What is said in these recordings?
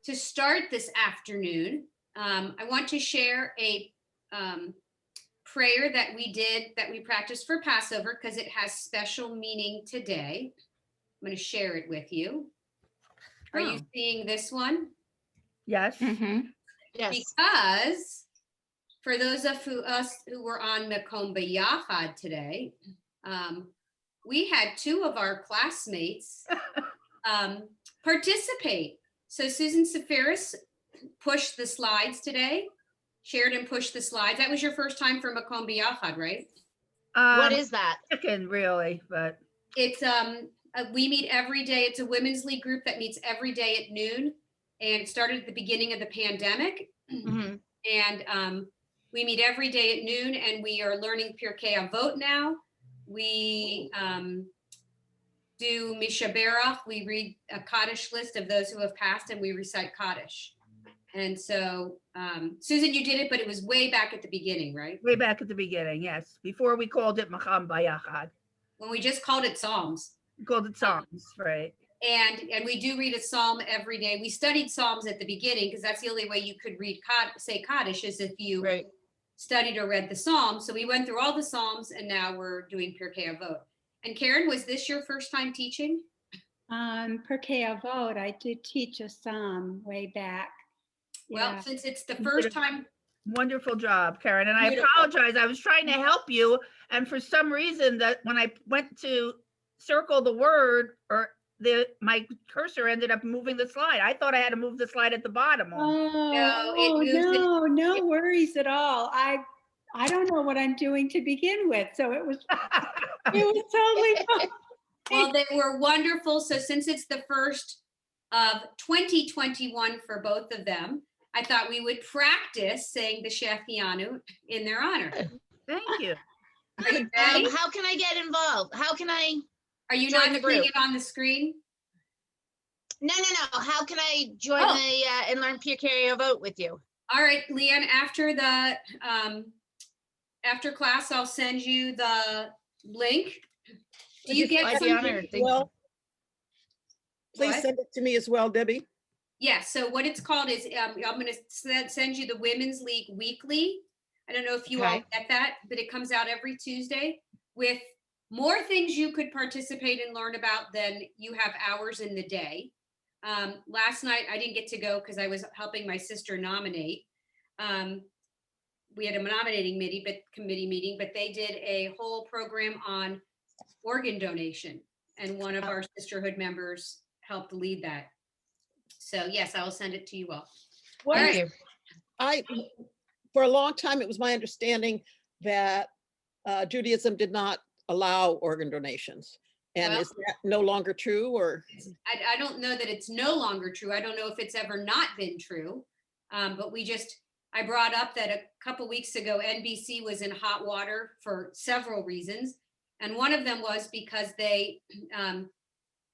to start this afternoon, I want to share a prayer that we practiced for Passover because it has special meaning today. I'm going to share it with you. Are you seeing this one? Yes. Mm-hmm. Yes. Because for those of us who were on Mekom B'Yachad today, we had two of our classmates participate. So Susan Safaris pushed the slides today, shared and pushed the slides. That was your first time for Mekom B'Yachad, right? What is that? Second, really, but it's we meet every day. It's a women's league group that meets every day at noon, and it started at the beginning of the pandemic. Mm-hmm. And we meet every day at noon, and we are learning Pirkei Avot now. We do Misha Berach. We read a Kaddish list of those who have passed, and we recite Kaddish. And so, Susan, you did it, but it was way back at the beginning, right? way back at the beginning, yes. Before we called it Mekom B'Yachad. When we just called it Psalms. We called it Psalms, right? And we do read a psalm every day. We studied Psalms at the beginning because that's the only way you could say Kaddish is if you studied or read the Psalms. So we went through all the Psalms, and now we're doing Pirkei Avot. And Karen, was this your first time teaching? Pirkei Avot, I did teach a psalm way back. Well, since it's the first time. Wonderful job, Karen. And I apologize. I was trying to help you. And for some reason that when I went to circle the word, or my cursor ended up moving the slide. I thought I had to move the slide at the bottom. No worries at all. I don't know what I'm doing to begin with. So it was totally fine. Well, they were wonderful. So since it's the first of 2021 for both of them, I thought we would practice saying the Shechianu in their honor. Thank you. Are you ready? How can I get involved? How can I? Are you not seeing it on the screen? No. How can I join and learn Pirkei Avot with you? All right, Leanne. After the after class, I'll send you the link. Do you get something? Well, please send it to me as well, Debbie. Yeah, so what it's called is, I'm going to send you the Women's League Weekly. I don't know if you all get that, but it comes out every Tuesday with more things you could participate and learn about than you have hours in the day. Last night, I didn't get to go because I was helping my sister nominate. We had a nominating committee meeting, but they did a whole program on organ donation, and one of our sisterhood members helped lead that. So yes, I will send it to you all. Thank you. For a long time, it was my understanding that Judaism did not allow organ donations. And is that no longer true, or? I don't know that it's no longer true. I don't know if it's ever not been true, but I brought up that a couple weeks ago, NBC was in hot water for several reasons. And one of them was because they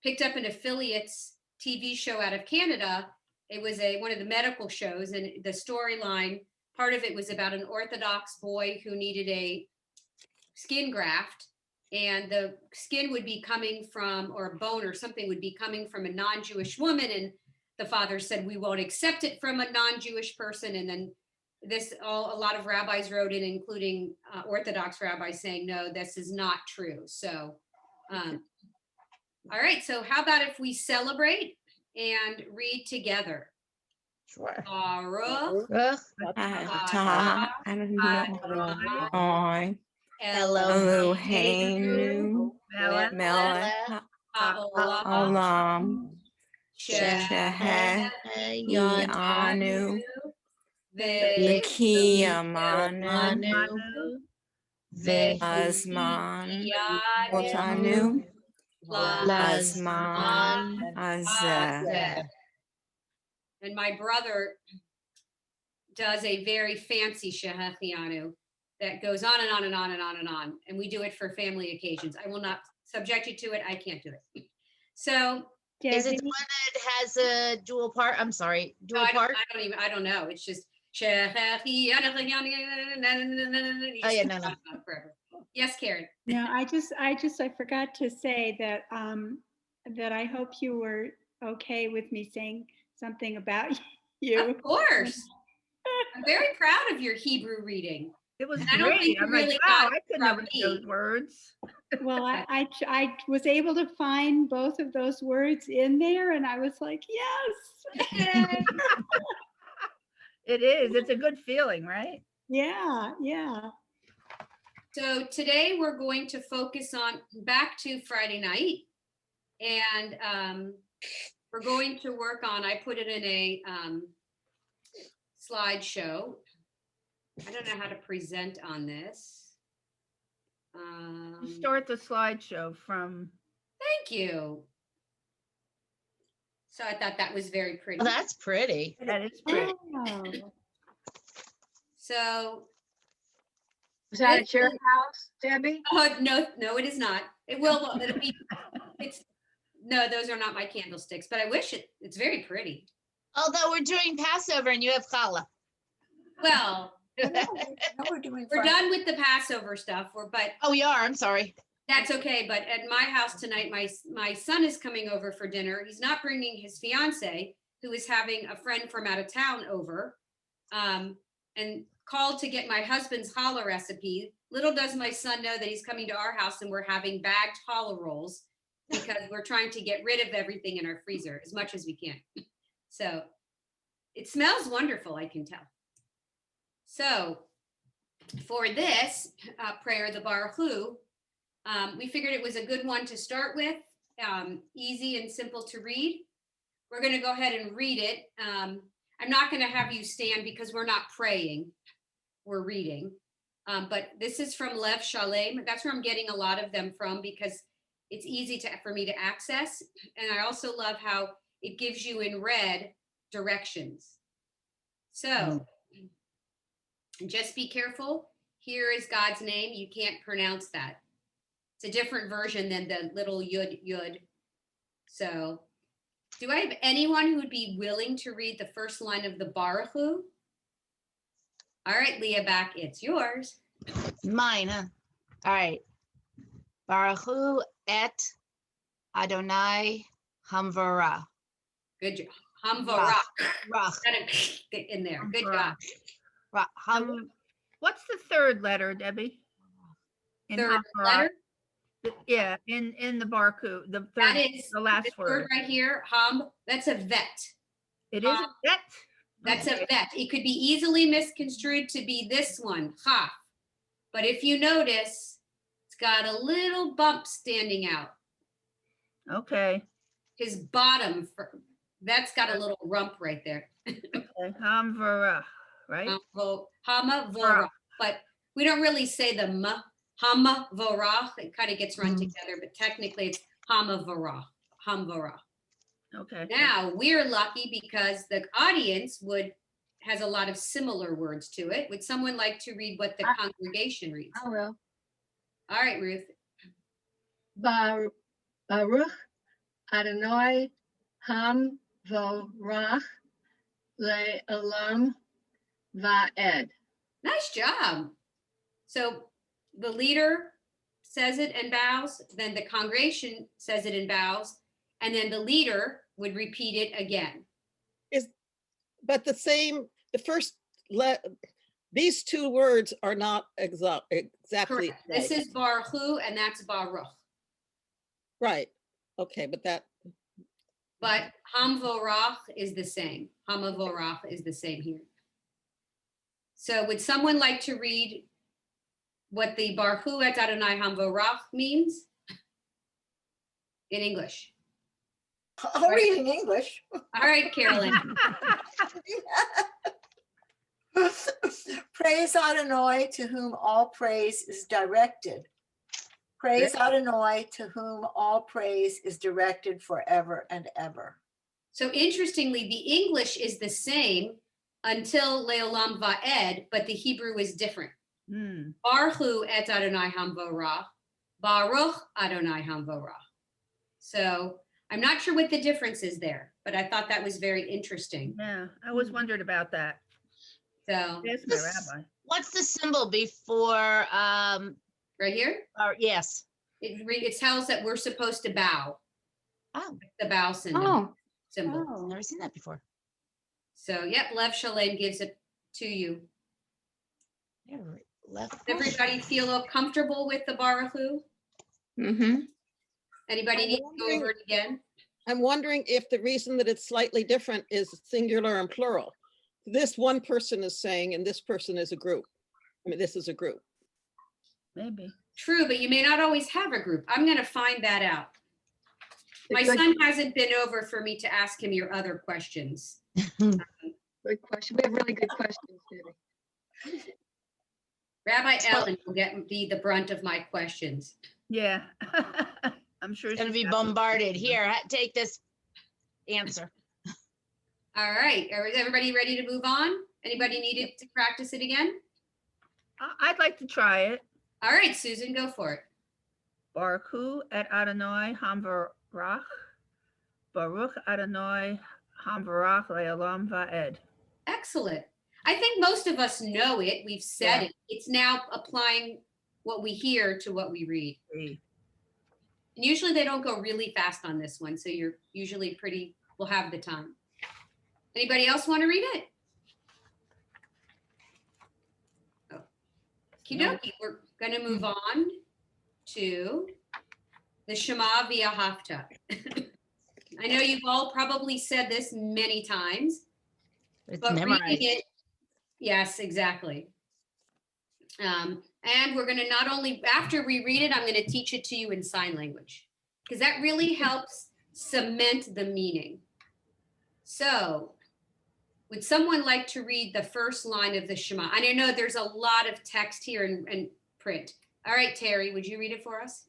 picked up an affiliate's TV show out of Canada. It was one of the medical shows, and the storyline, part of it was about an Orthodox boy who needed a skin graft, and the skin would be coming from, or a bone or something would be coming from a non-Jewish woman, and the father said, we won't accept it from a non-Jewish person. And then a lot of rabbis wrote in, including Orthodox rabbis, saying, no, this is not true. So all right, so how about if we celebrate and read together? Sure. Eloheinu melech haolam shehecheyanu v'kiyamanu v'azman otanu lazman hazeh. And my brother does a very fancy Shehechianu that goes on and on and on and on and on. And we do it for family occasions. I will not subject you to it. I can't do it. So is it one that has a dual part? I'm sorry, dual part? I don't know. It's just Shehechianu. Oh yeah, no. Forever. Yes, Karen. No, I forgot to say that that I hope you were okay with me saying something about you. Of course. I'm very proud of your Hebrew reading. It was And I don't think great. you I'm like, really wow, got I it couldn't have from read those me. words. Well, I was able to find both of those words in there, and I was like, yes. It is. It's a good feeling, right? Yeah, yeah. So today we're going to focus on back to Friday night. And we're going to work on, I put it in a slideshow. I don't know how to present on this. You start the slideshow from. Thank you. So I thought that was very pretty. Oh, that's pretty. That is pretty. Oh, So, Was that This at your is- house, Debbie? oh, no, it is not. It will, it'll be, no, those are not my candlesticks, but I wish it's very pretty. Although we're doing Passover and you have challah. Well, We're doing we're Friday. done with the Passover stuff, but Oh, we are. I'm sorry. that's okay. But at my house tonight, my son is coming over for dinner. He's not bringing his fiance, who is having a friend from out of town over, and called to get my husband's challah recipe. Little does my son know that he's coming to our house and we're having bagged challah rolls because we're trying to get rid of everything in our freezer as much as we can. So it smells wonderful, I can tell. So for this prayer, the Baruch Hu, we figured it was a good one to start with, easy and simple to read. We're going to go ahead and read it. I'm not going to have you stand because we're not praying, we're reading. But this is from Lev Shalem. That's where I'm getting a lot of them from because it's easy for me to access. And I also love how it gives you in red directions. So just be careful. Here is God's name. You can't pronounce that. It's a different version than the little yud. So do I have anyone who would be willing to read the first line of the Baruch Hu? All right, Leah back, it's yours. Mine, huh? All right. Baruch Hu et Adonai Hamvara. Good job. Hamvarach. Rach. Get in there. Good Hamvarach. job. What's the third letter, Debbie? In Third Hamvarach? letter. Yeah, in the Barku, the That third, is the last this word. right here. That's a vet. It is a vet. That's Okay. a vet. It could be easily misconstrued to be this one, chaf. But if you notice, it's got a little bump standing out. Okay. His bottom, that's got a little rump right there. Okay. Hamvarach, right? Hamavorach. But we don't really say the m. Hamavorach. It kind of gets run together, but technically it's Hamavorach. Hamvarach. Okay. Now we're lucky because the audience has a lot of similar words to it. Would someone like to read what the congregation reads? I will. All right, Ruth. Baruch Adonai Hamvorach Le'olam Va'ed. Nice job. So the leader says it and bows, then the congregation says it and bows, and then the leader would repeat it again. But the first these two words are not exactly Correct. This right. is Baruch Hu and that's Baruch. Right. Okay, But Hamvorach is the same. Hamavorach is the same here. So would someone like to read what the Baruch Hu et Adonai Hamvorach means in English? I'll read in English. All right, Carolyn. Praise Adonai, to whom all praise is directed. Praise Adonai, to whom all praise is directed forever and ever. So interestingly, the English is the same until Leolam Va'ed, but the Hebrew is different. Baruch Hu et Adonai Hamvorach, Baruch Adonai Hamvorach. So I'm not sure what the difference is there, but I thought that was very interesting. Yeah, I was wondering about that. So Yes, my rabbi. What's the symbol before? right here, Yes. it tells that we're supposed to bow. Oh, The bow symbol. oh, Symbol. oh. never seen that before. So, yep, Lev Shalem gives it to you. Yeah, right, left. Everybody feel comfortable with the Baruch Hu? Mm-hmm. Anybody I'm need to go wondering- over it again? I'm wondering if the reason that it's slightly different is singular and plural. This one person is saying, and this person is a group. I mean, this is a group. Maybe. True, but you may not always have a group. I'm going to find that out. My Good- son hasn't been over for me to ask him your other questions. Good question. We have really good questions, Debbie. Rabbi So- Ellen will be the brunt of my questions. Yeah. I'm sure Gonna she's be got- bombarded. Here, take this answer. All right, is everybody ready to move on? Anybody needed to practice it again? I'd like to try it. All right, Susan, go for it. Baruch Hu et Adonai Hamvarach. Baruch Adonai Hamvarach le'olam va'ed. Excellent. I think most of us know it. We've said Yeah. it. It's now applying what we hear to what we read. And usually they don't go really fast on this one, so you're usually we'll have the time. Anybody else want to read it? Oh. Kidoki, we're going to move on to the Shema V'Ahavta. I know you've all probably said this many times, It's but memorized. reading it, yes, exactly. And we're going to not only, after we read it, I'm going to teach it to you in sign language, because that really helps cement the meaning. So, would someone like to read the first line of the Shema? And I know there's a lot of text here in print. All right, Terry, would you read it for us?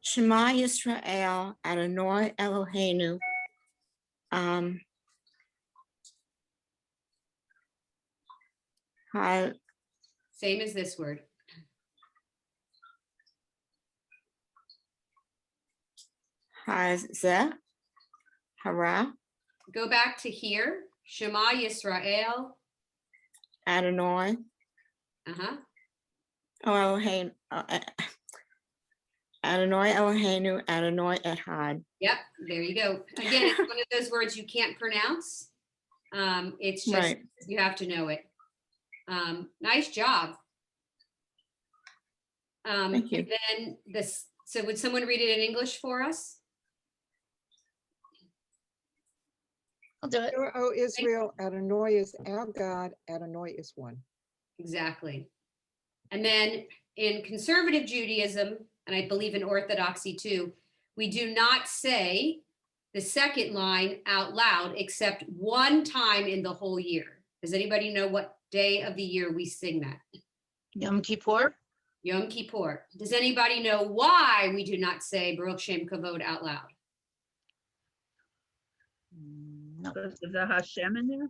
Shema Yisrael, Adonai Eloheinu. Ha, Same as this word. Hazeh, Hara, Go back to here. Shema Yisrael. Adonai, Uh-huh. Eloheinu, Adonai Eloheinu, Adonai Echad. Yep, there you go. Again, it's one of those words you can't pronounce. It's just, Right. you have to know it. Nice job. Thank you. And then this, so would someone read it in English for us? I'll do it. Hear, O Israel, Adonai is our God, Adonai is one. Exactly. And then in conservative Judaism, and I believe in Orthodoxy too, we do not say the second line out loud except one time in the whole year. Does anybody know what day of the year we sing that? Yom Kippur. Yom Kippur. Does anybody know why we do not say Baruch Shem Kavod out loud? No. Is the Hashem in there?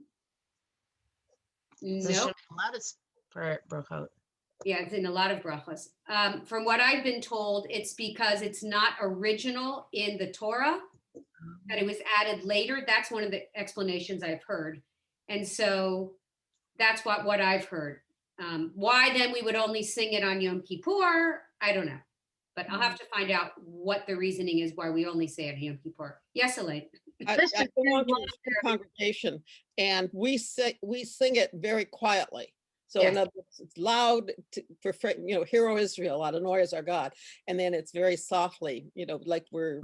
The Nope. Shem loudest for Brachot. Yeah, it's in a lot of brachos. From what I've been told, it's because it's not original in the Torah, that it was added later. That's one of the explanations I've heard. And so that's what I've heard. Why then we would only sing it on Yom Kippur, I don't know. But I'll have to find out what the reasoning is why we only say it on Yom Kippur. Yes, Elaine? I Listen, belong to there's a small congregation, and we sing it very quietly. So in Yes. other words, it's loud Hear, O Israel, Adonai is our God. And then it's very softly, like we're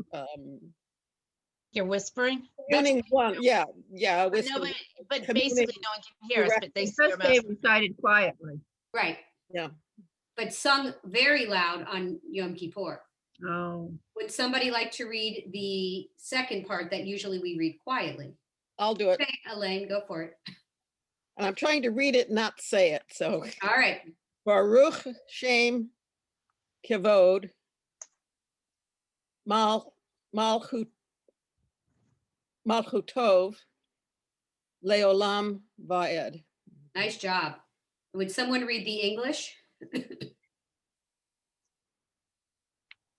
You're whispering? tuning one. Yeah, No, whispering. but Communicate basically no one can hear us, but they It see your does say mouth. recited quietly. Right. Yeah. But sung very loud on Yom Kippur. Oh, Would somebody like to read the second part that usually we read quietly? I'll do it. Okay, Elaine, go for it. And I'm trying to read it, not say it. So All right. Baruch Shem Kavod Malchut Malchutov Leolam Vaed. Nice job. Would someone read the English?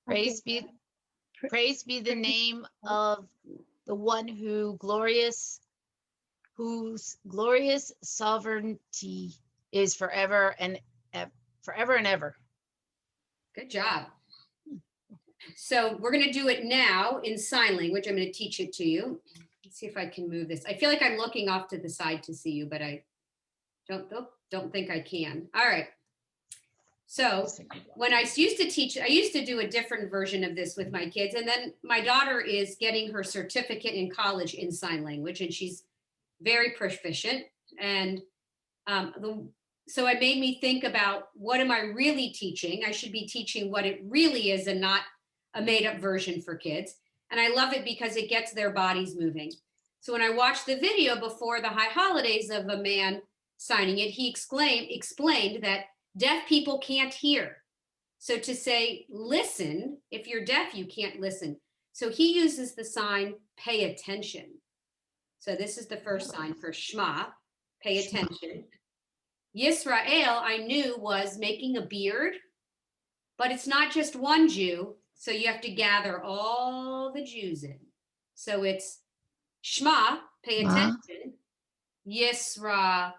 Praise be the name of the one whose glorious sovereignty is forever and ever. Good job. So we're going to do it now in sign language. I'm going to teach it to you. Let's see if I can move this. I feel like I'm looking off to the side to see you, but I don't think I can. All right. So when I used to teach, I used to do a different version of this with my kids. And then my daughter is getting her certificate in college in sign language, and she's very proficient. And so it made me think about, what am I really teaching? I should be teaching what it really is and not a made up version for kids. And I love it because it gets their bodies moving. So when I watched the video before the high holidays of a man signing it, he explained that deaf people can't hear. So to say, listen, if you're deaf, you can't listen. So he uses the sign, pay attention. So this is the first sign for Shema, pay attention. Yisrael, I knew, was making a beard, but it's not just one Jew. So you have to gather all the Jews in. So it's Shema, pay attention. Yisrael.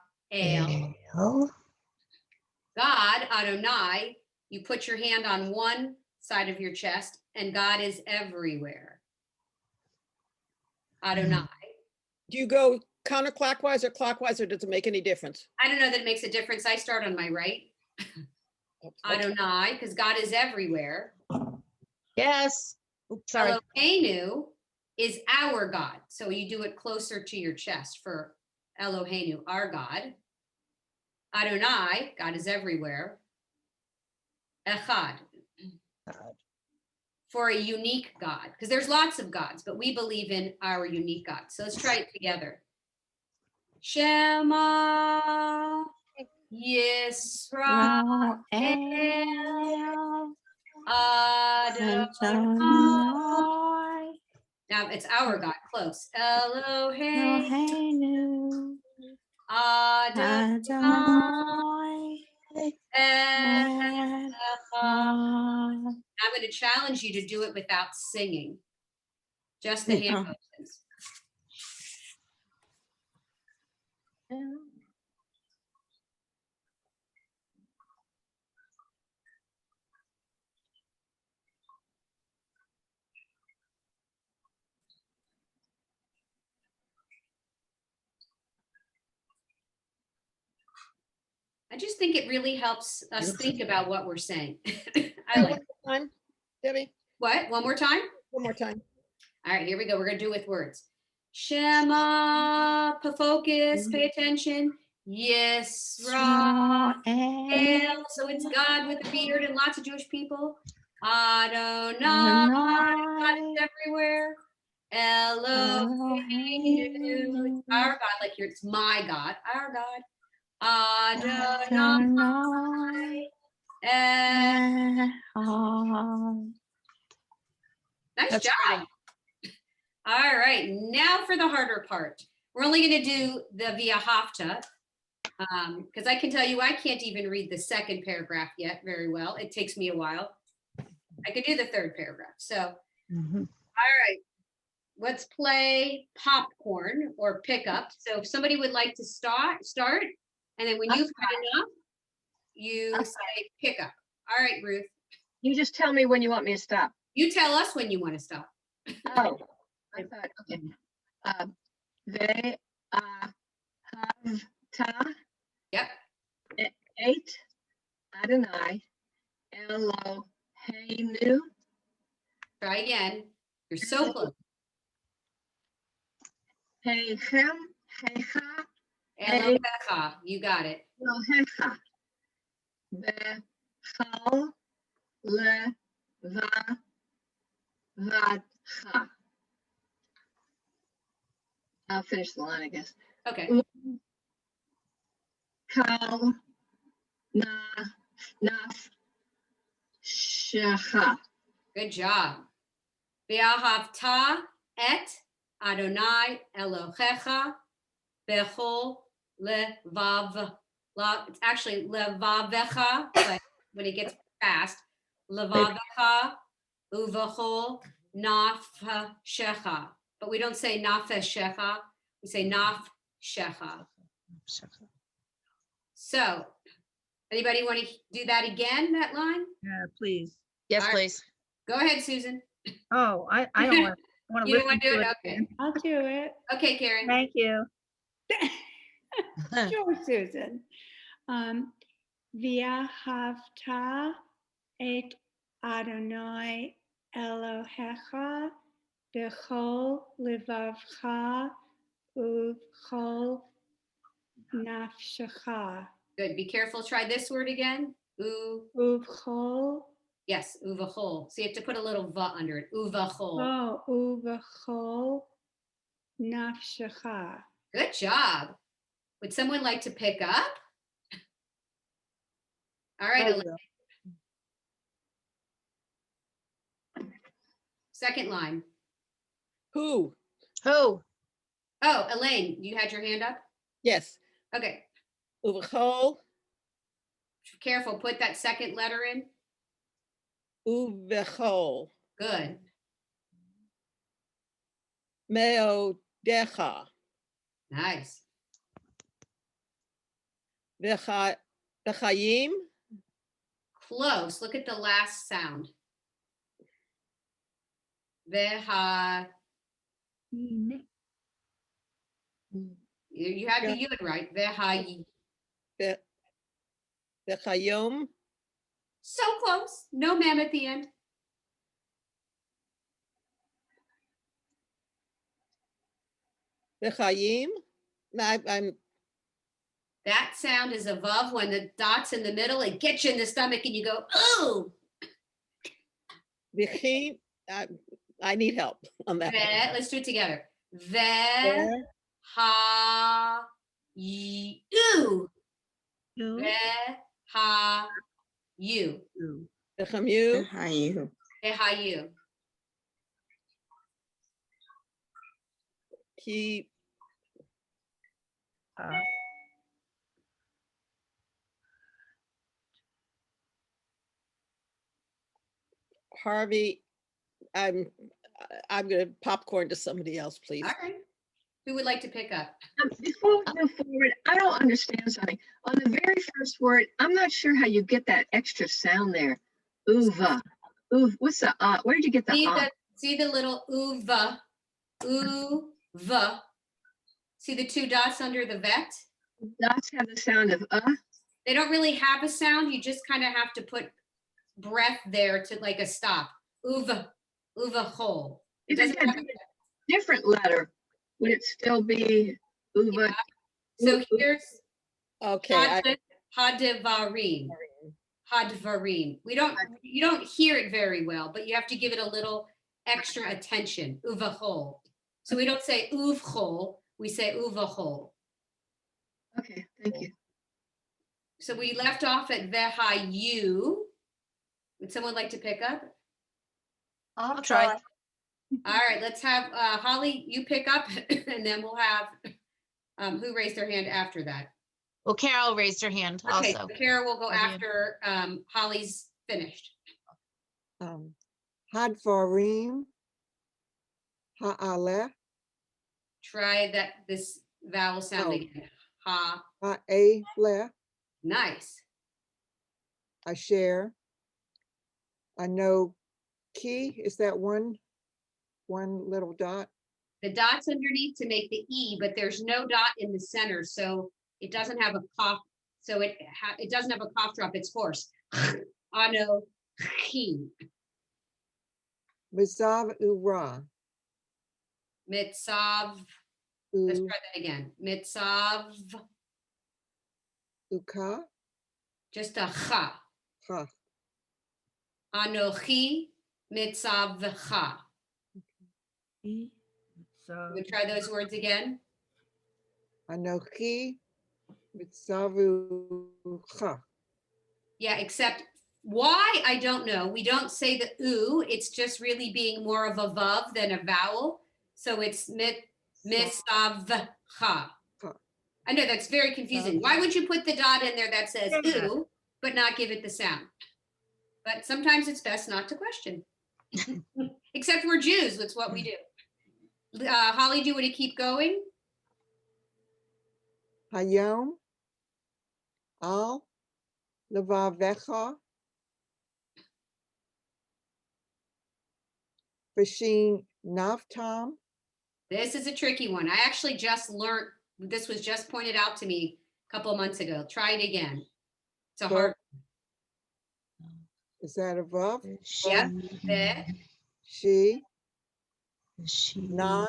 God, Adonai, you put your hand on one side of your chest, and God is everywhere. Adonai. Do you go counterclockwise or clockwise, or does it make any difference? I don't know that it makes a difference. I start on my right. Adonai, because God is everywhere. Yes. Oops, sorry. Eloheinu is our God. So you do it closer to your chest for Eloheinu, our God. Adonai, God is everywhere. Echad, for a unique God, because there's lots of gods, but we believe in our unique God. So let's try it together. Shema Yisrael Adonai. Now it's our God, close. Eloheinu Adonai. Echad. I'm going to challenge you to do it without singing, just the hand motions. I just think it really helps us think about what we're saying. I like it. One more time, Debbie, What? One more time? one more time. All right, here we go. We're going to do it with words. Shema, focus, pay attention. Yisrael. So it's God with a beard and lots of Jewish people. Adonai, God is everywhere. Eloheinu, our God, like it's my God, our God. Adonai. Nice That's job. pretty. All right, now for the harder part. We're only going to do the via hafta, because I can tell you I can't even read the second paragraph yet very well. It takes me a while. I could do the third paragraph. So, all right, let's play popcorn or pickup. So if somebody would like to start, and then when you've had enough, you say pickup. All right, Ruth. You just tell me when you want me to stop. You tell us when you want to stop. Oh, I thought, okay. They have Yep. eight Adonai Eloheinu. Try again. You're so close. Heichem Heicha Elohecha. You got it. Elohecha. Bechal levavadcha. I'll finish the line, I guess. Okay. Kal nafshecha. Good job. Ve'ahavta et Adonai Elohecha bechol levav. It's actually levavecha, but when it gets fast, levavecha uvechol nafshecha. But we don't say nafshecha, we say nafshecha. So, anybody want to do that again, that line? Yeah, please. Yes, All right. please. Go ahead, Susan. Oh, I don't want, want to You don't listen want to do to it? it Okay. again. I'll do it. Okay, Karen. Thank you. Sure, Susan. V'ahavta et Adonai Elohecha b'chol levavcha u'chol nafshecha Good. Be careful. Try this word again. u'chol Yes, uvachol. So you have to put a little va under it. Uvachol. u'v'chol nafshecha. Good job. Would someone like to pick up? All right, I Elaine. will. Second line. Who? Who? Oh, Elaine, you had your hand up? Yes. Okay. Uvachol, Careful. Put that second letter in. uvechol, Good. meodecha, Nice. vechayim, Close. Look at the last sound. Veha. You have the yud right. Veha. vechayom, So close. No mem at the end. vechayim. I'm That sound is a vav. When the dot's in the middle, it gets you in the stomach and you go, ooh. vichin. I need help on that. Let's do it together. Ve Ve- ha you. You. Ve ha you. Vechamu, How you? Ve ha you. ki Harvey. I'm gonna popcorn to somebody else, please. All right. Who would like to pick up? Before we move forward, I don't understand something. On the very first word, I'm not sure how you get that extra sound there. Uva. What's the where did you get the See the little uva. Uva. See the two dots under the vet? dots have the sound of They don't really have a sound. You just kind of have to put breath there to like a stop. Uva hole. If it had been a different letter, would it still be uva? So here's Okay. hadvarim. Hadvarim. You don't hear it very well, but you have to give it a little extra attention. Uvahol. So we don't say uvhol, we say uvahol. Okay, thank you. So we left off at vehayu. Would someone like to pick up? I'll try. try. All right, let's have Holly, you pick up, and then we'll have who raised their hand after that. Well, Carol raised her hand Okay, also. so Kara will go Have you- after Holly's finished. Hadvarim, Ha'aleh, Try this vowel sound Oh. again. Ha, Ha'eleh, nice. Asher. I know key, is that one little dot? The dot's underneath to make the E, but there's no dot in the center, so it doesn't have a cough. So it doesn't have a cough drop. It's hoarse. Ano, chi, Mizav Ura, mitzav. Let's U, try that again. Mitzav, Uka, just a cha. Ha, Anochi, mitzavcha. So We try those words again. Anochi, Mitzavu, Ha. Yeah, except why, I don't know. We don't say the oo. It's just really being more of a vav than a vowel. So it's misavcha. I know that's very confusing. Why would you put the dot in there that says Yeah. oo, but not give it the sound? But sometimes it's best not to question. Except we're Jews, that's what we do. Holly, do you want to keep going? Hayom, Al, Levavecha, Vashin Navtam, This is a tricky one. I actually just learned, this was just pointed out to me a couple of months ago. Try it again. It's a hard, is that a Vav? yeah. The, She, She. non,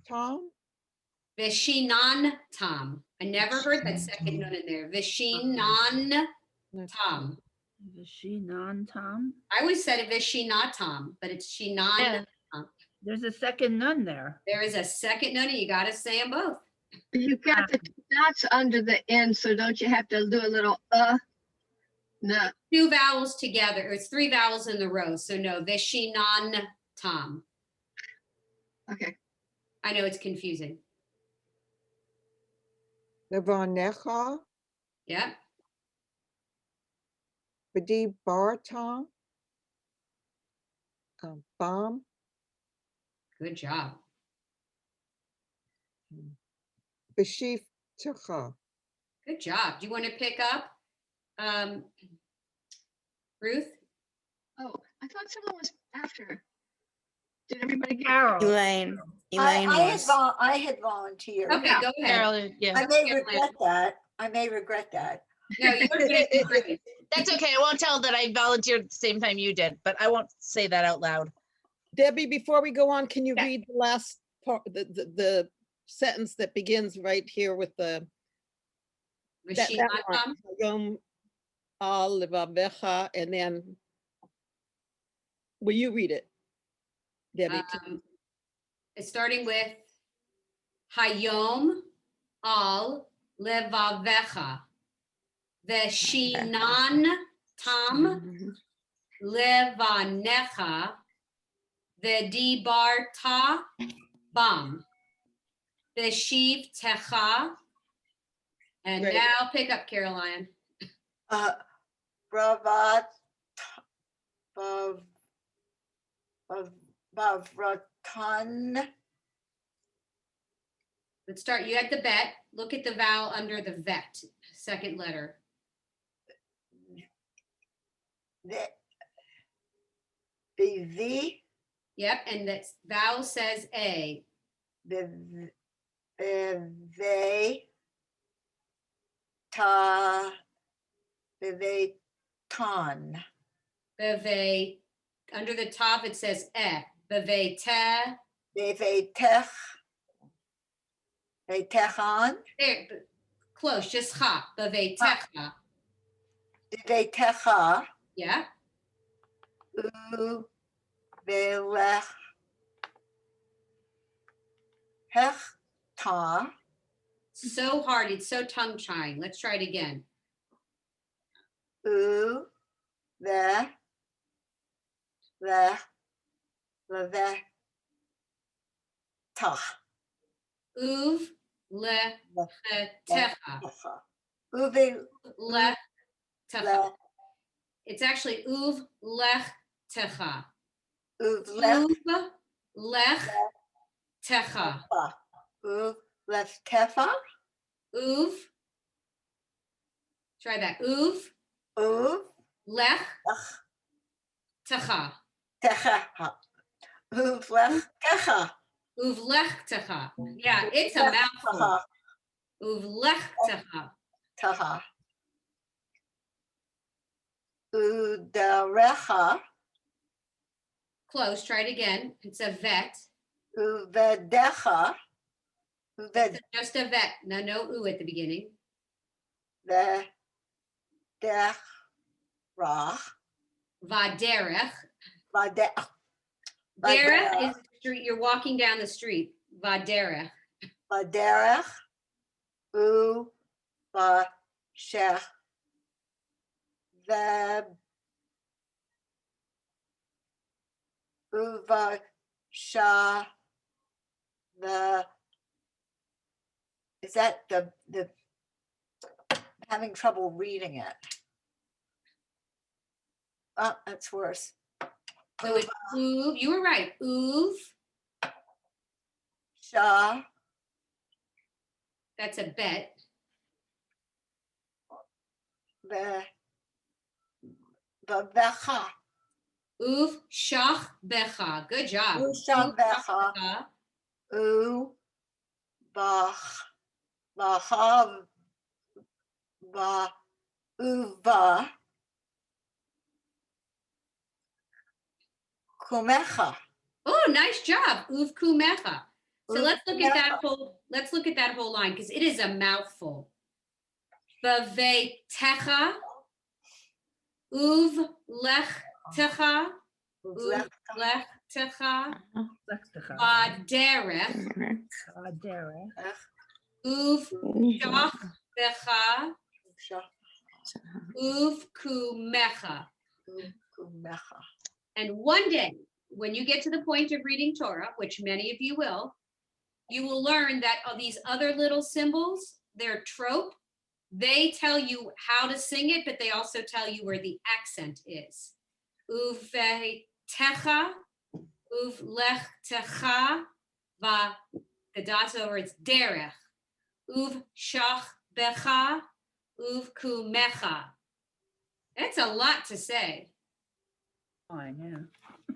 Tom, Vishinan Tom. I never heard that second nun in there. Vishinan Tom. Is she non-Tom? I always said Vishinatom, but it's Shinan. Yeah. There's a second nun there. There is a second nun, and you got to say them both. You got the two dots under the N, so don't you have to do a little no. Two vowels together. It's three vowels in the row. So no, Vishinan Tom. Okay. I know it's confusing. Levanecha, Yeah. Badi Bartom, Bam, Good job. Bashif Techa. Good job. Do you want to pick up, Ruth? Oh, I thought someone was after. Did everybody get? Carol. Elaine. Elaine was. I had volunteered. Okay, go ahead. Carol, yeah. I may Carolyn. regret that. I may regret that. No, you're doing great. That's okay. I won't tell that I volunteered at the same time you did, but I won't say that out loud. Debbie, before we go on, can you Yeah. read the last part, the sentence that begins right here with the that Vishinatom. line, Yom al levavecha, and then will you read it, Debbie? It's starting with Hayom al levavecha. Veshinan tam levanecha. Vedibarta bam. Veshiv techa. And Great. now pick up, Caroline. Bravat, Bavratan, Let's start. You had the bet. Look at the vowel under the vet, second letter. the Yep, and that vowel says A. they ta they ton Beve, under the top it says E. Beve te. they techon There, close, just ha. Beve techa. they techa Yeah. u velech hech ta So hard. It's so tongue trying. Let's try it again. u the ta Uv le techa. uve Le techa. It's actually uv lech techa. uvlech Uv lech techa. uvlech tefa Uv. Try that. Uv uv lech techa. techa uvlech techa Uv lech techa. Yeah, it's a mouthful. Uv lech techa. techa udarecha Close. Try it again. It's a vet. uvedecha It's just a vet. No u at the beginning. uvedech Vaderech. vadech Derech is the street. You're walking down the street. Vaderech. vaderech uvashech uvasha the is that the I'm having trouble reading it. Oh, that's worse. So it's uv. You were right. Uv. Sha That's a bet. the vavecha Uv shach becha. Good job. Usham becha. Becha. U bach bahav ba uva kumecha. Oh, nice job. Uv kumecha. So Uv let's look at that kumecha. whole, line because it is a mouthful. Bavetecha. Uv lechtecha. Uv lechtecha. Baderech. Uv shach becha. Uv kumecha. Kumecha. And one day, when you get to the point of reading Torah, which many of you will learn that these other little symbols, they're trope. They tell you how to sing it, but they also tell you where the accent is. Uvetecha, uvlechtecha, va, the dots over, it's derech. Uv shach becha, uv kumecha. It's a lot to say. Fine, yeah.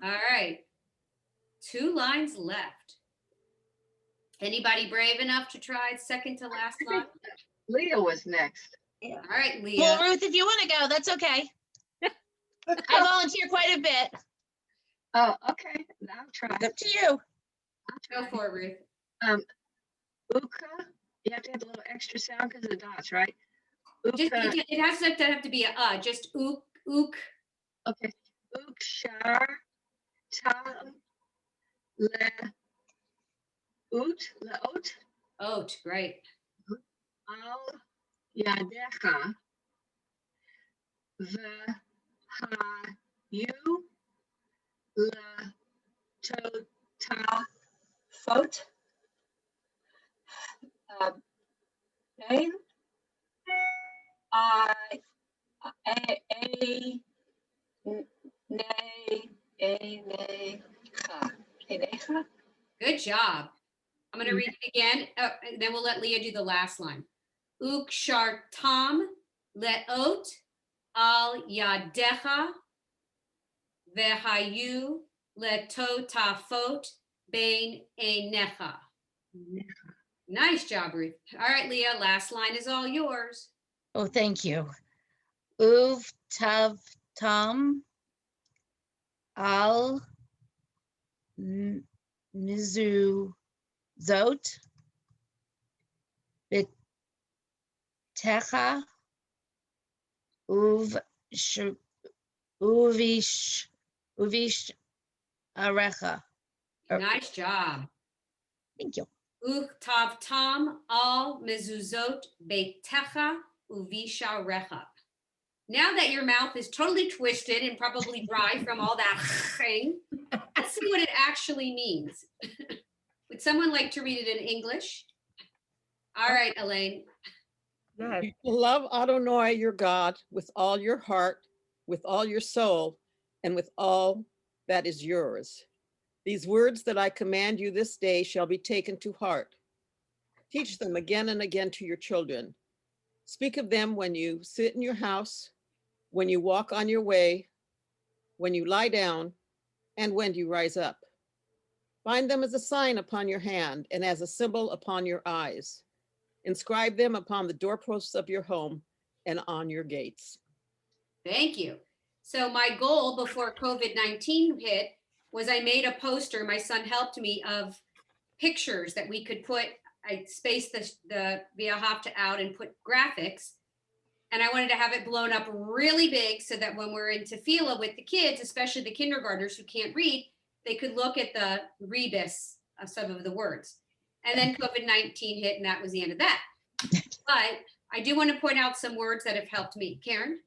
All right. 2 lines left. Anybody brave enough to try second to last line? Leah was next. All right, Leah. Well, Ruth, if you want to go, that's okay. I volunteer quite a bit. Oh, okay. I'll try. It's up to you. Go for it, Ruth. Uka. You have to have a little extra sound because of the dots, right? Just, Uka. it has to have to be a just ook. Okay. Ukshar tam le leot Oat, great. al yadecha v'hayu letotafot ben Enecha. Good job. I'm going to read it again, and then we'll let Leah do the last line. Ukshartam leot al yadecha vehayu letotafot bein enecha. Nice job, Ruth. All right, Leah, last line is all yours. Oh, thank you. Uv tav tam al mizu zot bitecha uvish arecha. Nice job. Thank you. Uktav tam al mezuzot beitecha uvisha recha. Now that your mouth is totally twisted and probably dry from all that thing, let's see what it actually means. Would someone like to read it in English? All right, Elaine. Go ahead. You shall love Adonai your God with all your heart, with all your soul, and with all that is yours. These words that I command you this day shall be taken to heart. Teach them again and again to your children. Speak of them when you sit in your house, when you walk on your way, when you lie down, and when you rise up. Bind them as a sign upon your hand and as a symbol upon your eyes. Inscribe them upon the doorposts of your home and on your gates. Thank you. So my goal before COVID-19 hit was I made a poster, my son helped me, of pictures that we could put. I spaced the Viahavta out and put graphics. And I wanted to have it blown up really big so that when we're in tefillah with the kids, especially the kindergartners who can't read, they could look at the rebus of some of the words. And then COVID-19 hit, and that was the end of that. But I do want to point out some words that have helped me. Karen?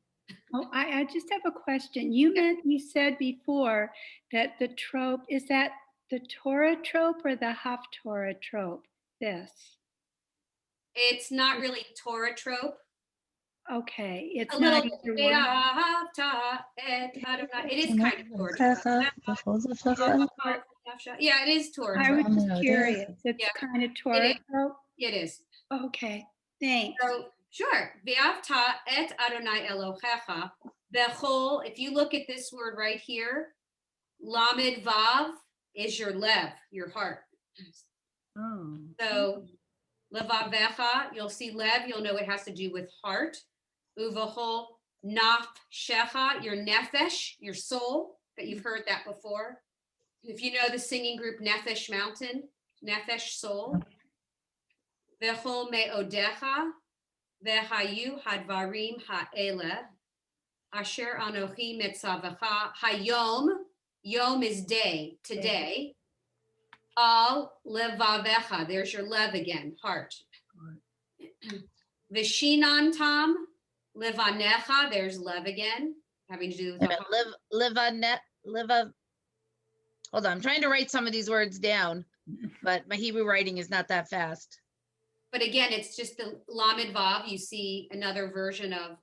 Oh, I just have a question. You said before that the trope, is that the Torah trope or the Haftorah trope? This. It's not really Torah trope. Okay, it's A not little either bit. one. It is kind of Torah trope. Yeah, it is Torah I was trope. just curious. It's Yeah, kind of Torah is. trope. It is. Okay, thanks. So sure. Ve'avta et Adonai Elohecha. Bechol, if you look at this word right here, Lamed Vav is your lev, your heart. Oh. So levavecha, you'll see lev, you'll know it has to do with heart. Uvahol nafshecha, your nefesh, your soul, that you've heard that before. If you know the singing group Nefesh Mountain, Nefesh soul. Vechol meodecha, vehayu hadvarim ha'ele, asher anochi mitzavacha, hayom, yom is day, today. Al levavecha, there's your lev again, heart. Vishinan tam, levanecha, there's lev again, having to do with the heart. Hold on, I'm trying to write some of these words down, but my Hebrew writing is not that fast. But again, it's just the Lamed Vav. You see another version of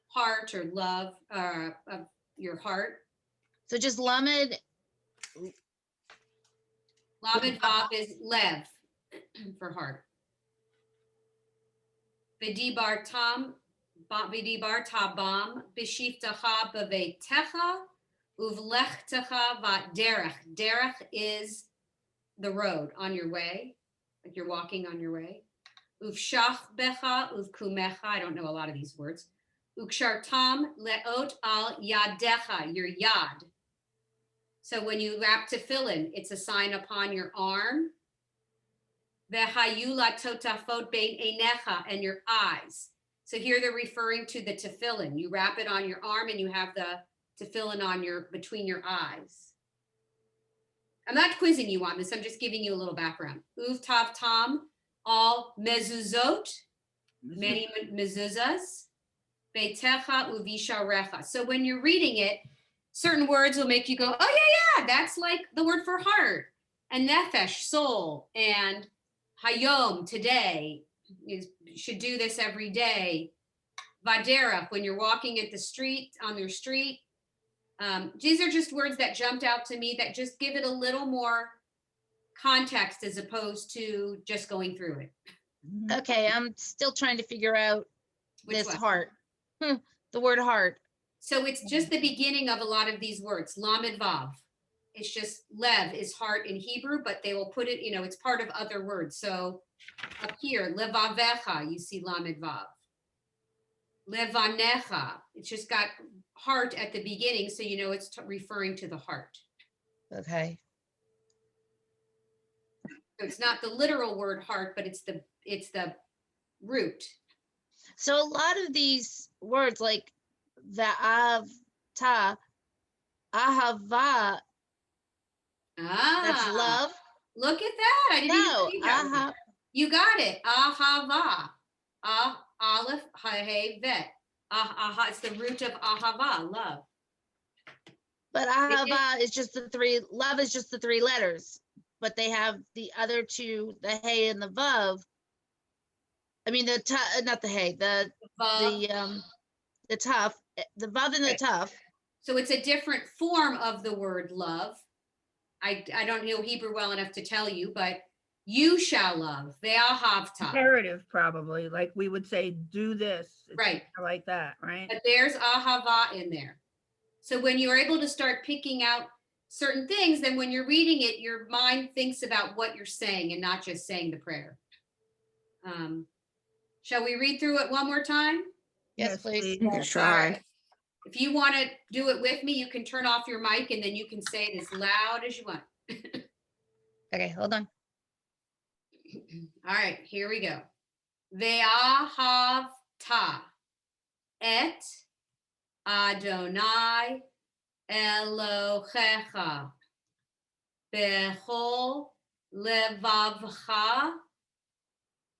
heart or love, of your heart. So just Lamed. Lamed Vav is lev for heart. Vidibar tam, vidibar tabam, bishiftacha bevetecha, uvlechtecha va derech. Derech is the road on your way, like you're walking on your way. Uvshach becha, uvkumecha. I don't know a lot of these words. Ukshartam leot al yadecha, your yad. So when you wrap tefillin, it's a sign upon your arm. Vehayula totafot bein einecha, and your eyes. So here they're referring to the tefillin. You wrap it on your arm and you have the tefillin on between your eyes. I'm not quizzing you on this. I'm just giving you a little background. Uv tav tam, all mezuzot, many mezuzahs, beitecha uvisharecha. So when you're reading it, certain words will make you go, oh yeah, that's like the word for heart, and nefesh, soul, and hayom, today. You should do this every day. Vaderach, when you're walking at the street, on your street. These are just words that jumped out to me that just give it a little more context as opposed to just going through it. Okay, I'm still trying to figure out Which this one? heart. The word heart. So it's just the beginning of a lot of these words. Lamed Vav. It's just lev is heart in Hebrew, but they will put it, it's part of other words. So up here, levavecha, you see Lamed Vav. Levanecha, it's just got heart at the beginning, so you know it's referring to the heart. Okay. So it's not the literal word heart, but it's the root. So a lot of these words like va'avta, ahava, that's love. Look at that. I didn't No, even see that. You got it. Ahava. Aleph, hey, vet. Aha, it's the root of ahava, love. But ahava is just love is just the three letters, but they have the other two, the hey and the vav. I mean, not the hey, the tough, the vav and the tough. So it's a different form of the word love. I don't know Hebrew well enough to tell you, but you shall love. Ve'ahavta. Imperative, probably. Like we would say, do this. It's right. Like that, right? But there's ahava in there. So when you're able to start picking out certain things, then when you're reading it, your mind thinks about what you're saying and not just saying the prayer. Shall we read through it one more time? Yes, please. Try. Right. If you want to do it with me, you can turn off your mic and then you can say it as loud as you want. Okay, hold on. All right, here we go. Ve'ahavta et Adonai Elohecha bechol levavcha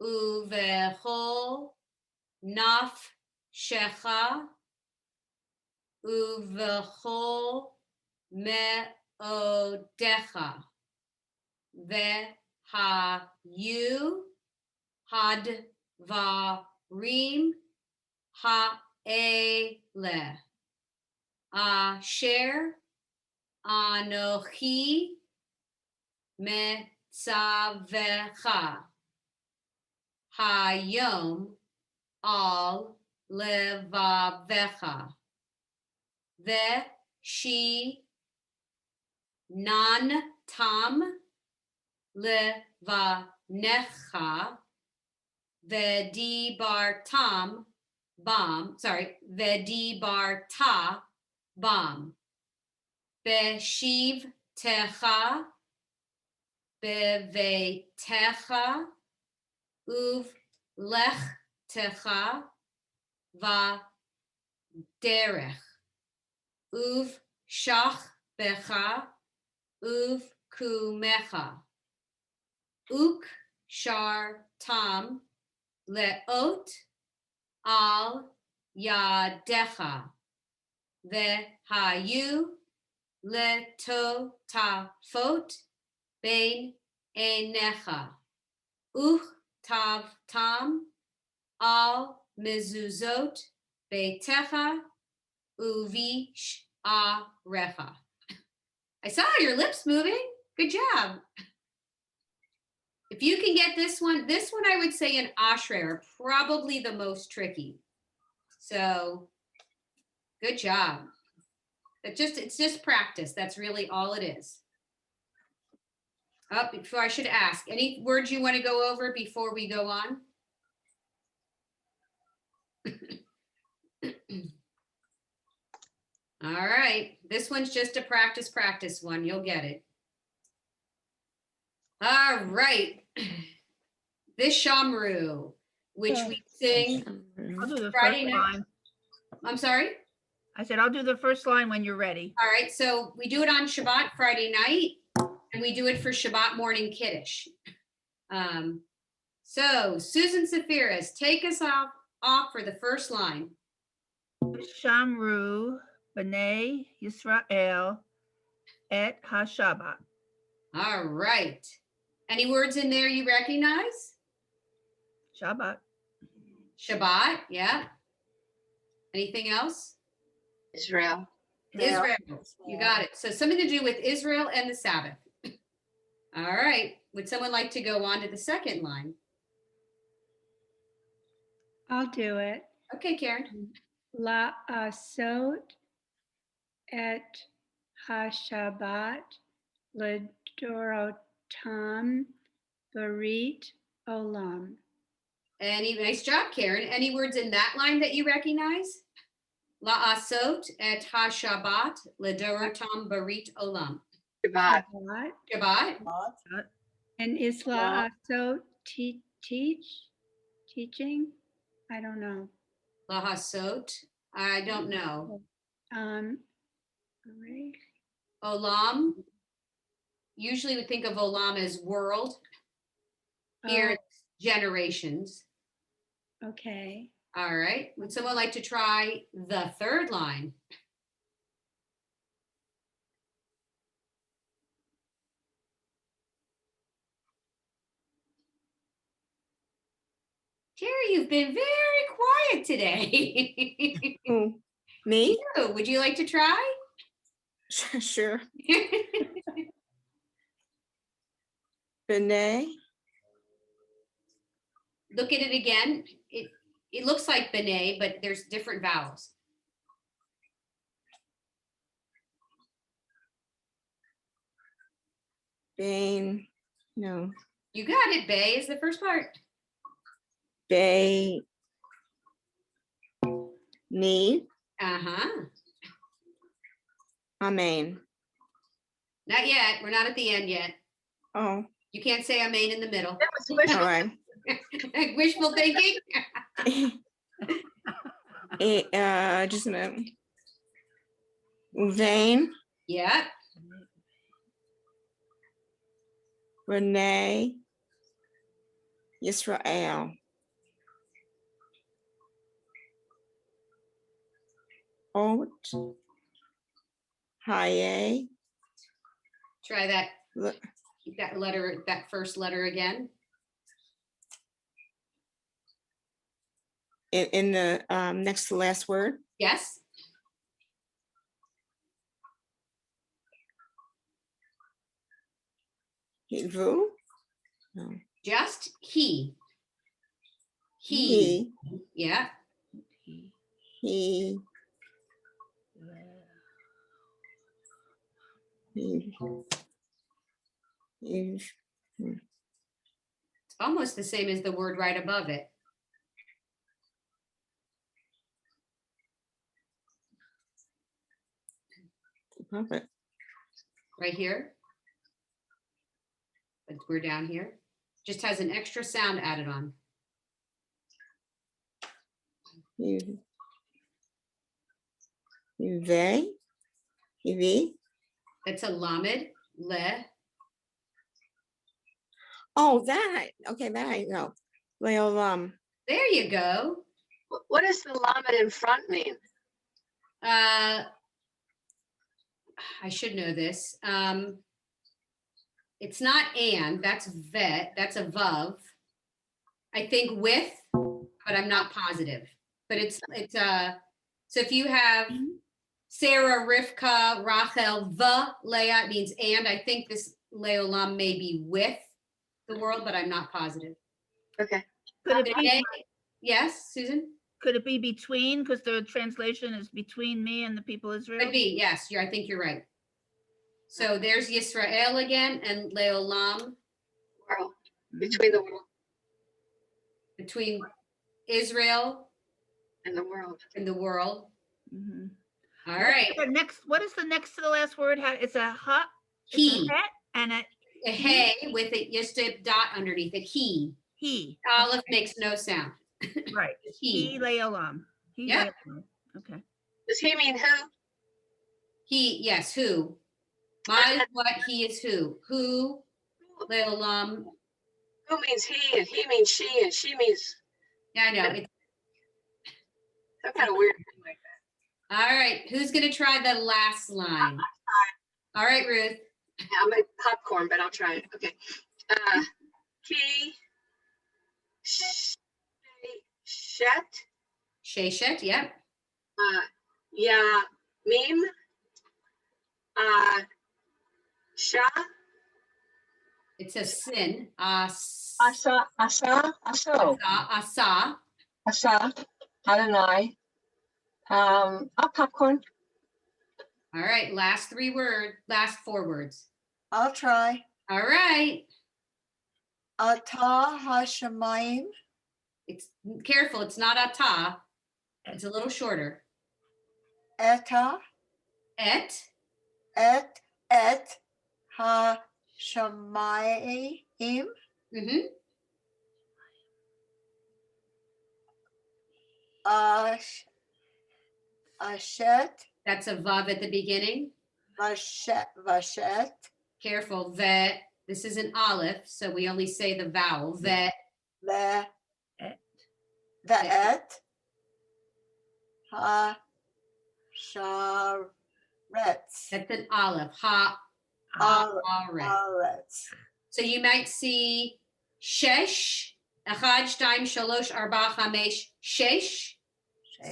uvechol nafshecha uvechol meodecha vehayu hadvarim ha'eleh asher anochi metzavecha hayom al levavecha veshi nan tam levanecha vedibartam bam. Sorry, vedibarta bam. Beshiv techa bevetecha uv lech techa va derech uv shach becha uv kumecha uk shar tam leot al yadecha vehayu letotafot bein enecha tav tam al mezuzot betecha uvish arecha. I saw your lips moving. Good job. If you can get this one I would say in Ashray are probably the most tricky. So good job. It's just practice. That's really all it is. Oh, before I should ask, any words you want to go over before we go on? All right, this one's just a practice one. You'll get it. All right. This Shamru, which we sing I'll do the Friday first night. line. I'm sorry? I said, I'll do the first line when you're ready. All right, so we do it on Shabbat Friday night, and we do it for Shabbat morning Kiddush. So Susan Safiris, take us off for the first line. Shamru b'nei Yisrael et ha-Shabbat. All right. Any words in there you recognize? Shabbat. Shabbat, yeah. Anything else? Israel. Israel. You got it. So something to do with Israel and the Sabbath. All right. Would someone like to go on to the second line? I'll do it. Okay, Karen. La asot et ha-Shabbat ledorotam barit olam. Nice job, Karen. Any words in that line that you recognize? La asot et ha-Shabbat ledorotam barit olam. Shabbat. Shabbat. And is la asot teaching? I don't know. La hasot. I don't know. Olam. Usually we think of olam as world. Here it's generations. Okay. All right. Would someone like to try the third line? Jerry, you've been very quiet today. Who? Me? You, would you like to try? Sure. B'nai. Look at it again. It looks like B'nai, but there's different vowels. Bain. No. You got it. Bay is the first part. Bay. Ni. Uh-huh. Amen. Not yet. We're not at the end yet. Oh, You can't say amen in the middle. That was wishful. all right. Wishful thinking. Just a minute. Vain. Yeah. Renee. Yisrael. Ot. Haye. Try that. Look. That letter, that first letter again. In the next to last word. Yes. Vu. No. Just he. He. Yeah. He. It's almost the same as the word right above it. Perfect. Right here. But we're down here. Just has an extra sound added on. They, V. That's a lamed, le. Oh, that, okay, that I know. Well, There you go. What does the lamed in front mean? I should know this. It's not and, that's vet, that's a vav. I think with, but I'm not positive. But it's so if you have Sarah, Rivka, Rachel, Leah, it means and. I think this Leolam may be with the world, but I'm not positive. Okay. Could it be, Yes, Susan? could it be between? Because the translation is between me and the people of Israel. Could be, yes. I think you're right. So there's Yisrael again and Leolam. World. Between the world Between Israel and the world. and the world. Mhm. All right. What is the next to the last word? It's a ha. He. Het and a A hey with it, just a dot underneath it. He. he. Olive makes no sound. Right. He. He leolam. He Yeah. leolam. Okay. Does he mean who? He, yes, who. My is what, he is who. Who, Leolam. Who means he and he means she and she means Yeah, I know. It's, some kind of weird thing like that. all right. Who's going to try the last line? All right, Ruth. Yeah, I'm like popcorn, but I'll try it. Okay. He, shet, Sheshet, yep. ya, mim, sha, It's a sin. Asa. aso, Asa. asa, Adonai. Popcorn. All right. Last four words. I'll try. All right. Atah Hashemayim. It's careful. It's not ata. It's a little shorter. Eta. Et. Et Hashemayim. Mm-hmm. Ashet. That's a vav at the beginning. Vashet. Careful. Vet. This is an aleph, so we only say the vowel. Vet. Le. Et. The et. Hasharetz. That's an aleph. Ha. Aret. Aretz. So you might see shesh. Echad, shtaim, shalosh, arba, chamesh, shesh.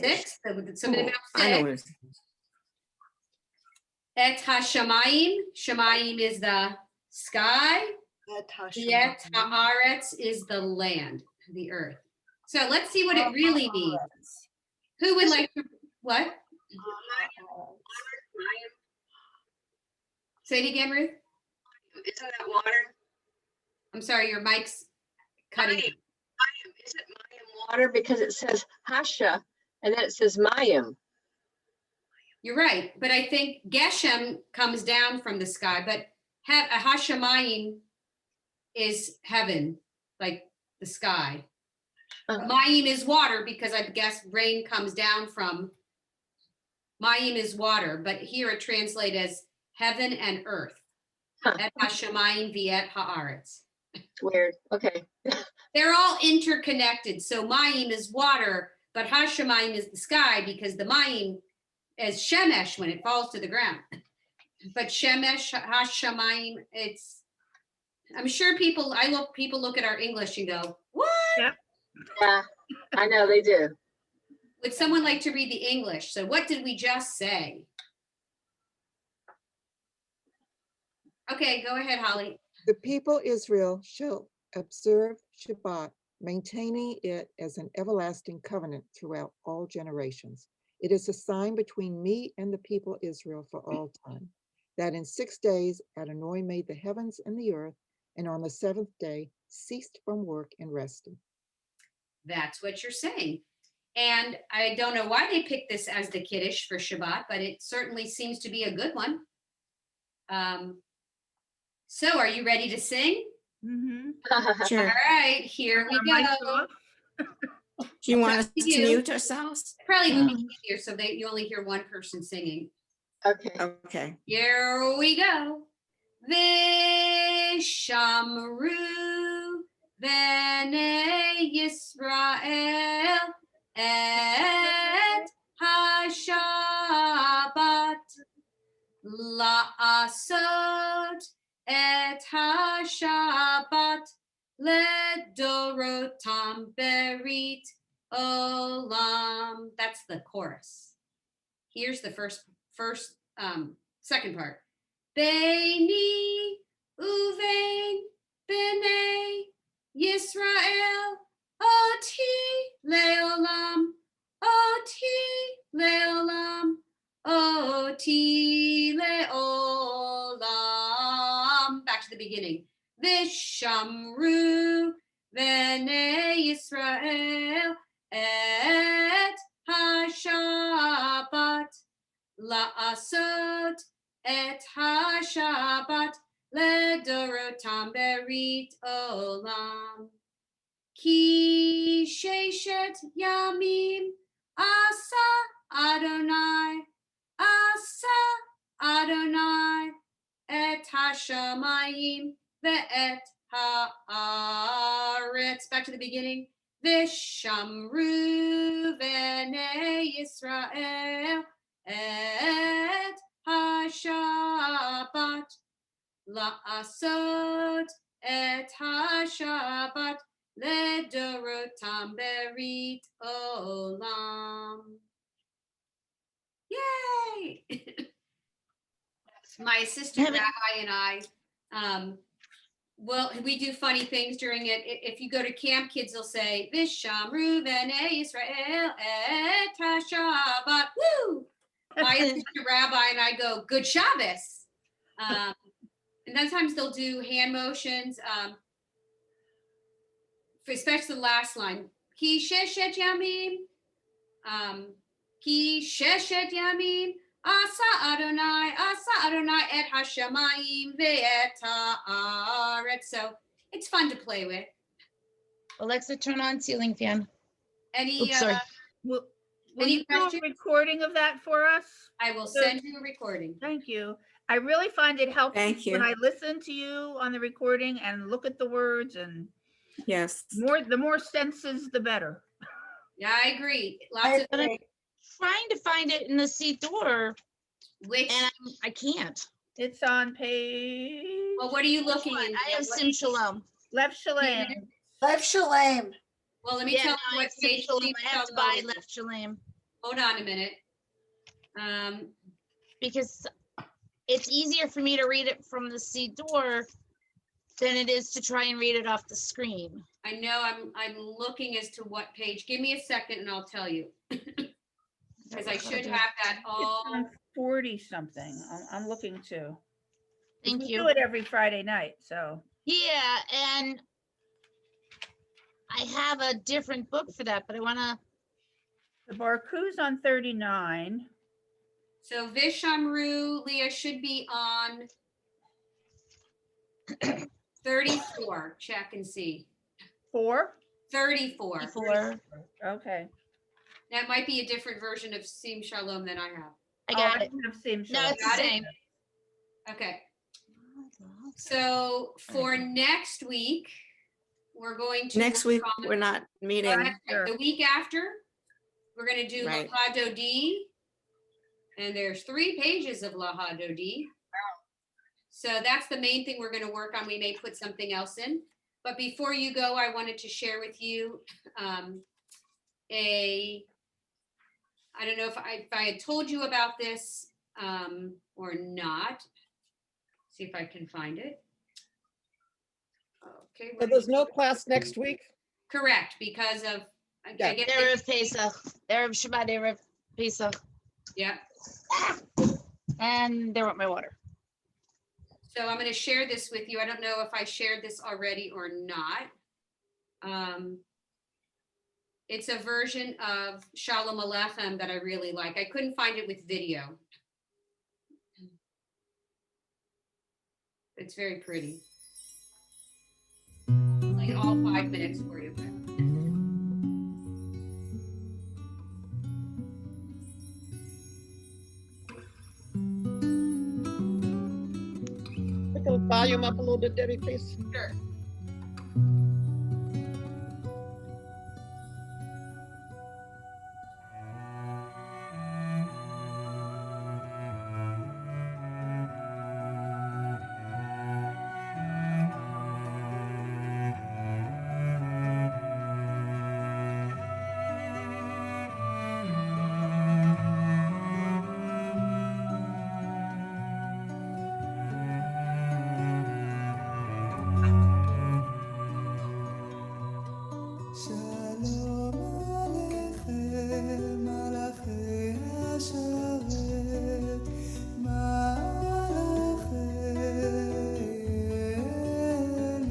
Six. So somebody about I know six. it is. Et hashamayim. Shamayim is the sky. Et Yet Hashemayim. haaretz is the land, the earth. So let's see what it really means. Who would like to, what? Say it again, Ruth. Isn't that water? I'm sorry, your mic's cutting. Mayim. Isn't Mayim water? Because it says Hasha and then it says Mayim. You're right, but I think Geshem comes down from the sky, but Hashemayim is heaven, like the sky. Mayim is water because I guess rain comes down from. Mayim is water, but here it translates as heaven and earth. Et Hashemayim v'et haaretz. Weird. Okay. They're all interconnected. So Mayim is water, but Hashemayim is the sky because the Mayim is Shemesh when it falls to the ground. But Shemesh, Hashemayim, it's, I'm sure people look at our English and go, what? Yep. Yeah, I know they do. Would someone like to read the English? So what did we just say? Okay, go ahead, Holly. The people Israel shall observe Shabbat, maintaining it as an everlasting covenant throughout all generations. It is a sign between me and the people Israel for all time. that in 6 days Adonai made the heavens and the earth, and on the seventh day ceased from work and rested. That's what you're saying. And I don't know why they picked this as the Kiddush for Shabbat, but it certainly seems to be a good one. So are you ready to sing? Mhm. Sure. All right, here Our we mics go. off? Do you want us We to do. mute ourselves? Probably will be easier so that you only hear one person singing. Okay. Okay. Here we go. Vishamru Bnei Yisrael et HaShabbat la'asot et HaShabbat ledorotam berit olam. That's the chorus. Here's the second part. Beini uvein b'nei Yisrael oti leolam, oti leolam, oti leolam. Back to the beginning. Vishamru b'nei Yisrael et HaShabbat la'asot et HaShabbat ledorotam berit olam. Ki sheshet yamim asa Adonai et hashamayim ve'et haaretz. Back to the beginning. Vishamru b'nei Yisrael et HaShabbat la'asot et HaShabbat ledorotam berit olam. Yay! My assistant Heaven- rabbi and I, well, we do funny things during it. If you go to camp, kids will say, Vishamru b'nei Yisrael et HaShabbat. Woo! My assistant rabbi and I go, good Shabbos. And sometimes they'll do hand motions, especially the last line. Ki sheshet yamim, ki sheshet yamim, asa Adonai et hashamayim ve'et haaretz. So it's fun to play with. Alexa, turn on ceiling fan. Any, Oops, sorry. Will Any you do a questions? recording of that for us? I will send you a recording. Thank you. I really find it helpful Thank you. when I listen to you on the recording and look at the words, and Yes. the more senses, the better. Yeah, I agree. I Lots of agree. Trying to find it in the Siddur, which. and I can't. It's on page Well, what are you looking What? in? I have What- Sim Shalom. left Shalem. Lev Shalem. Well, let me Yeah, tell no, you I what have Sim page. Shalom. Sim I have to Shalom buy is. Left Shalom Hold on a minute. because it's easier for me to read it from the Siddur than it is to try and read it off the screen. I know I'm looking as to what page. Give me a second and I'll tell you. Because I should have that It's all. on 40 something. I'm looking too. Thank We you. do it every Friday night, so. Yeah, and I have a different book for that, but I want to. The Barku's on 39. So Vishamru, Leah, should be on 34. Check and see. 4? 34. Before Okay. That might be a different version of Sim Shalom than I have. I got it. don't have Sim No, Shalom. it's the Got it? same. Okay. So for next week, we're going to. Next work week, on the- we're not meeting. The week after, we're going to do Right. Laha Dodi. And there's 3 pages of Laha Dodi. So that's the main thing we're going to work on. We may put something else in. But before you go, I wanted to share with you I don't know if I had told you about this or not. See if I can find it. Okay. So there's no class next week? Correct, because of, I Yeah. guess, Erev Pesach, Erev Shabbat, Erev Pesach, yeah. and there went my water. So I'm going to share this with you. I don't know if I shared this already or not. It's a version of Shalom Aleichem that I really like. I couldn't find it with video. It's very pretty. I'll play all 5 minutes for you. Put the volume up a little bit, Debbie, please. Sure. שלום עליכם, מלאכי השרת, מלאכי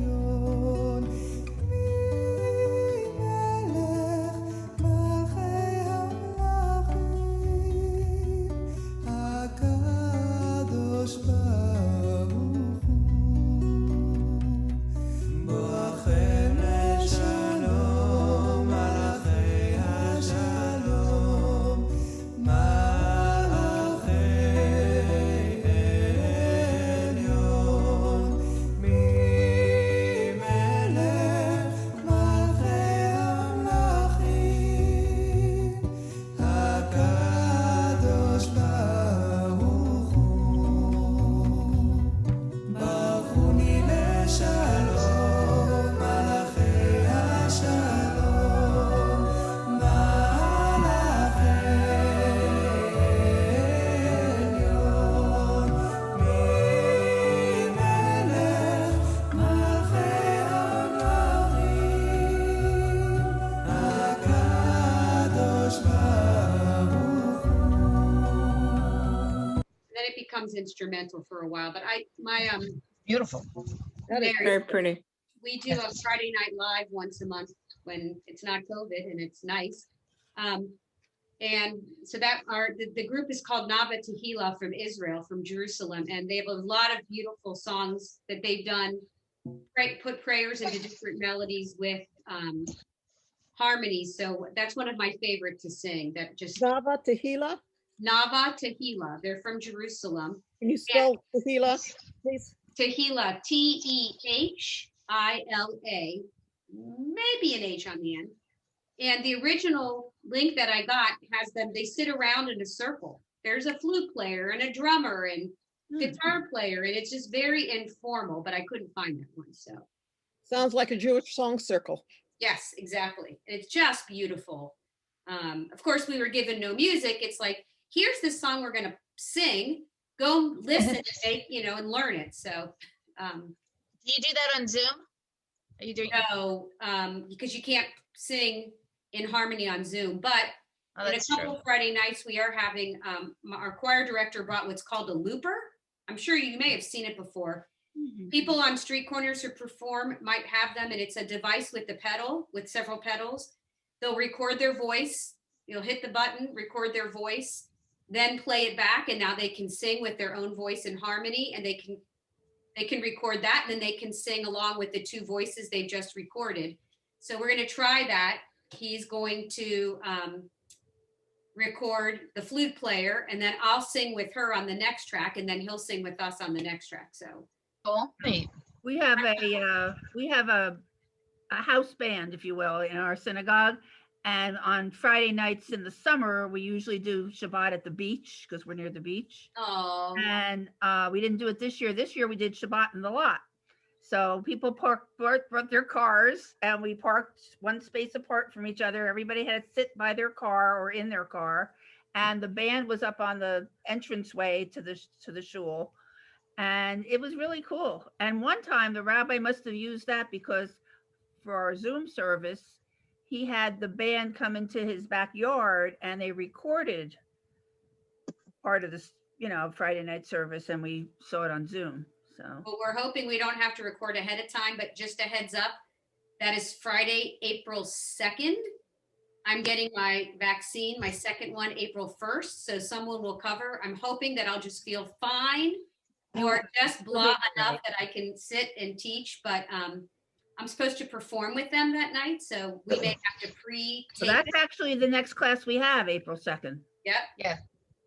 עליון, ממלך מלכי המלכים, הקדוש ברוך הוא, בואכם לשלום, מלאכי השלום, מלאכי עליון, ממלך מלכי המלכים, הקדוש ברוך הוא, ברכוני לשלום, מלאכי השלום, מלאכי עליון, ממלך מלכי המלכים, הקדוש ברוך הוא. Then it becomes instrumental for a while. But Beautiful. That is Mary, Very pretty. we do a Friday Night Live once a month when it's not COVID and it's nice. And so the group is called Nava Tehillah from Israel, from Jerusalem, and they have a lot of beautiful songs that they've done. Put prayers into different melodies with harmonies. So that's one of my favorite to sing. That just Zava Tehillah. Nava Tehillah. They're from Jerusalem. Can you spell Tehillah, please? Tehillah, Tehila, maybe an H on the end. And the original link that I got has them, they sit around in a circle. There's a flute player and a drummer and guitar player, and it's just very informal, but I couldn't find that one. So Sounds like a Jewish song circle. yes, exactly. It's just beautiful. Of course, we were given no music. It's like, here's the song we're gonna sing. Go listen and make, and learn it. So Do you do that on Zoom? Are you doing? no, because you can't sing in harmony on Zoom. But Oh, in a that's couple true. of Friday nights, we are having our choir director brought what's called a looper. I'm sure you may have seen it before. People on street corners who perform might have them, and it's a device with several pedals. They'll record their voice. You'll hit the button, record their voice, then play it back, and now they can sing with their own voice in harmony, and they can record that, and then they can sing along with the two voices they've just recorded. So we're going to try that. He's going to record the flute player, and then I'll sing with her on the next track, and then he'll sing with us on the next track. So Cool. Neat. We have a house band, if you will, in our synagogue. And on Friday nights in the summer, we usually do Shabbat at the beach because we're near the beach. oh, And we didn't do it this year. This year we did Shabbat in the lot. So people brought their cars, and we parked one space apart from each other. Everybody had to sit by their car or in their car. And the band was up on the entranceway to the shul. And it was really cool. And one time the rabbi must have used that because for our Zoom service, he had the band come into his backyard and they recorded part of this, Friday night service, and we saw it on Zoom. so. But we're hoping we don't have to record ahead of time, but just a heads up, that is Friday, April 2nd. I'm getting my vaccine, my second one, April 1st, so someone will cover. I'm hoping that I'll just feel fine or just blah enough that I can sit and teach, but I'm supposed to perform with them that night, so we may have to So that's actually the next class we have, April 2nd. Yep. Yeah.